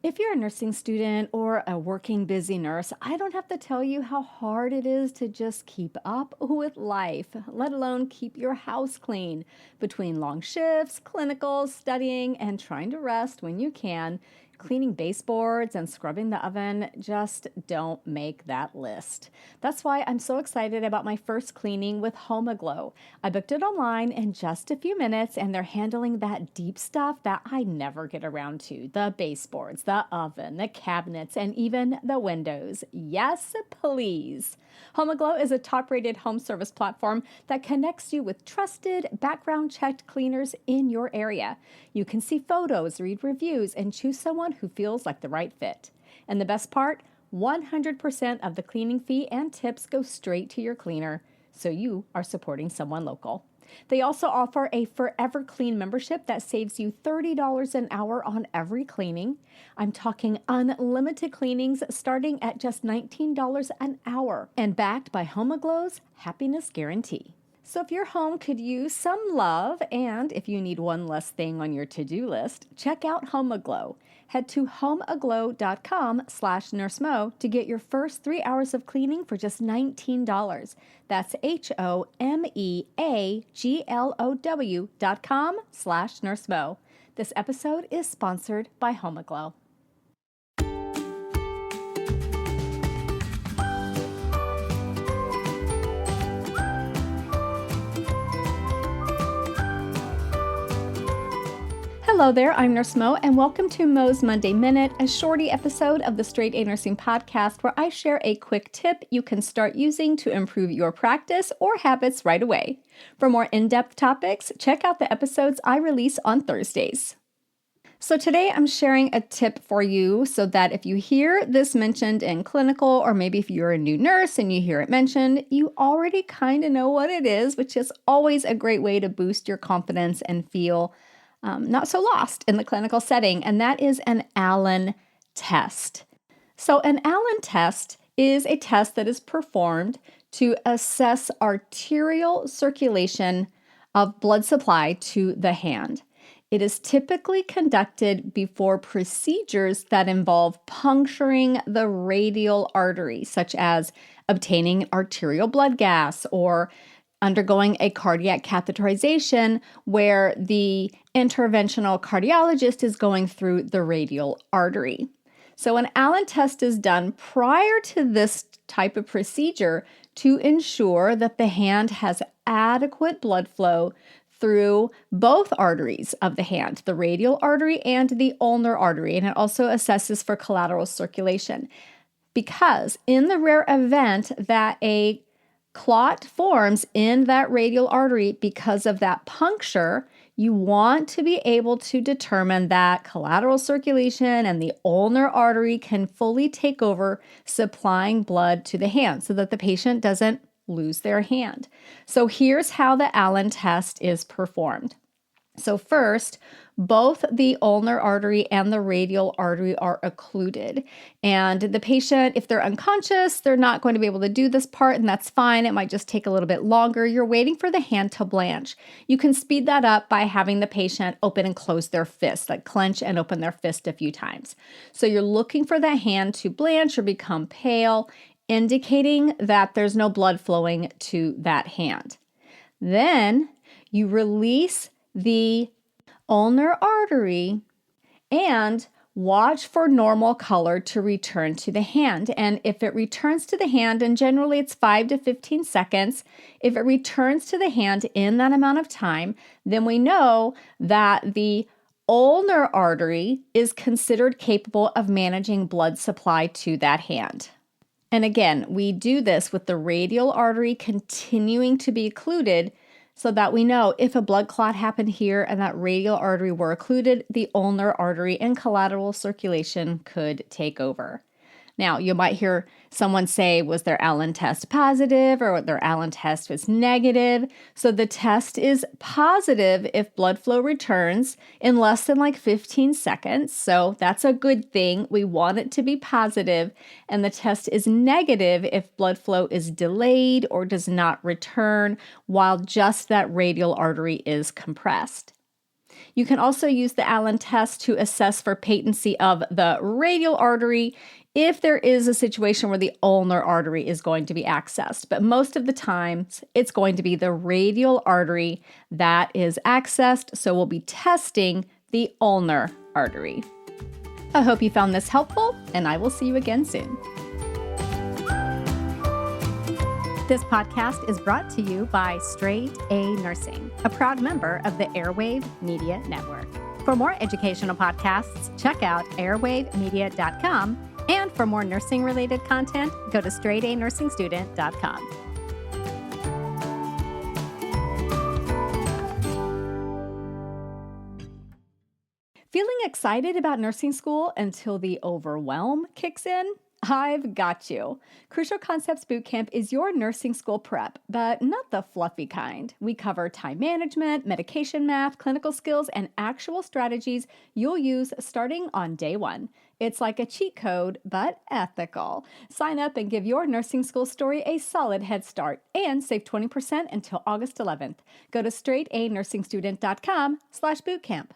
If you're a nursing student or a working busy nurse, I don't have to tell you how hard it is to just keep up with life, let alone keep your house clean. Between long shifts, clinicals, studying, and trying to rest when you can, cleaning baseboards and scrubbing the oven just don't make that list. That's why I'm so excited about my first cleaning with HomeAglow. I booked it online in just a few minutes, and they're handling that deep stuff that I never get around to. The baseboards, the oven, the cabinets, and even the windows. Yes, please. HomeAglow is a top-rated home service platform that connects you with trusted, background-checked cleaners in your area. You can see photos, read reviews, and choose someone who feels like the right fit. And the best part, 100% of the cleaning fee and tips go straight to your cleaner, so you are supporting someone local. They also offer a Forever Clean membership that saves you $30 an hour on every cleaning. I'm talking unlimited cleanings starting at just $19 an hour and backed by HomeAglow's happiness guarantee. So if your home could use some love, and if you need one less thing on your to-do list, check out HomeAglow. Head to homeaglow.com/nursemo to get your first 3 hours of cleaning for just $19. That's HomeAglow.com/nursemo. This episode is sponsored by HomeAglow. Hello there, I'm Nurse Mo, and welcome to Mo's Monday Minute, a shorty episode of the Straight A Nursing podcast where I share a quick tip you can start using to improve your practice or habits right away. For more in-depth topics, check out the episodes I release on Thursdays. So today I'm sharing a tip for you so that if you hear this mentioned in clinical, or maybe if you're a new nurse and you hear it mentioned, you already kind of know what it is, which is always a great way to boost your confidence and feel not so lost in the clinical setting, and that is an Allen test. So an Allen test is a test that is performed to assess arterial circulation of blood supply to the hand. It is typically conducted before procedures that involve puncturing the radial artery, such as obtaining arterial blood gas or undergoing a cardiac catheterization where the interventional cardiologist is going through the radial artery. So an Allen test is done prior to this type of procedure to ensure that the hand has adequate blood flow through both arteries of the hand, the radial artery and the ulnar artery, and it also assesses for collateral circulation. Because in the rare event that a clot forms in that radial artery because of that puncture, you want to be able to determine that collateral circulation and the ulnar artery can fully take over supplying blood to the hand so that the patient doesn't lose their hand. So here's how the Allen test is performed. So first, both the ulnar artery and the radial artery are occluded. And the patient, if they're unconscious, they're not going to be able to do this part, and that's fine. It might just take a little bit longer. You're waiting for the hand to blanch. You can speed that up by having the patient open and close their fist, like clench and open their fist a few times. So you're looking for the hand to blanch or become pale, indicating that there's no blood flowing to that hand. Then you release the ulnar artery and watch for normal color to return to the hand. And if it returns to the hand, and generally it's 5 to 15 seconds, if it returns to the hand in that amount of time, then we know that the ulnar artery is considered capable of managing blood supply to that hand. And again, we do this with the radial artery continuing to be occluded so that we know if a blood clot happened here and that radial artery were occluded, the ulnar artery and collateral circulation could take over. Now, you might hear someone say, was their Allen test positive or their Allen test was negative? So the test is positive if blood flow returns in less than like 15 seconds. So that's a good thing. We want it to be positive. And the test is negative if blood flow is delayed or does not return while just that radial artery is compressed. You can also use the Allen test to assess for patency of the radial artery if there is a situation where the ulnar artery is going to be accessed. But most of the times, it's going to be the radial artery that is accessed, so we'll be testing the ulnar artery. I hope you found this helpful, and I will see you again soon. This podcast is brought to you by Straight A Nursing, a proud member of the Airwave Media Network. For more educational podcasts, check out airwavemedia.com. And for more nursing-related content, go to straightanursingstudent.com. Feeling excited about nursing school until the overwhelm kicks in? I've got you. Crucial Concepts Bootcamp is your nursing school prep, but not the fluffy kind. We cover time management, medication math, clinical skills, and actual strategies you'll use starting on day one. It's like a cheat code, but ethical. Sign up and give your nursing school story a solid head start and save 20% until August 11th. Go to straightanursingstudent.com/bootcamp.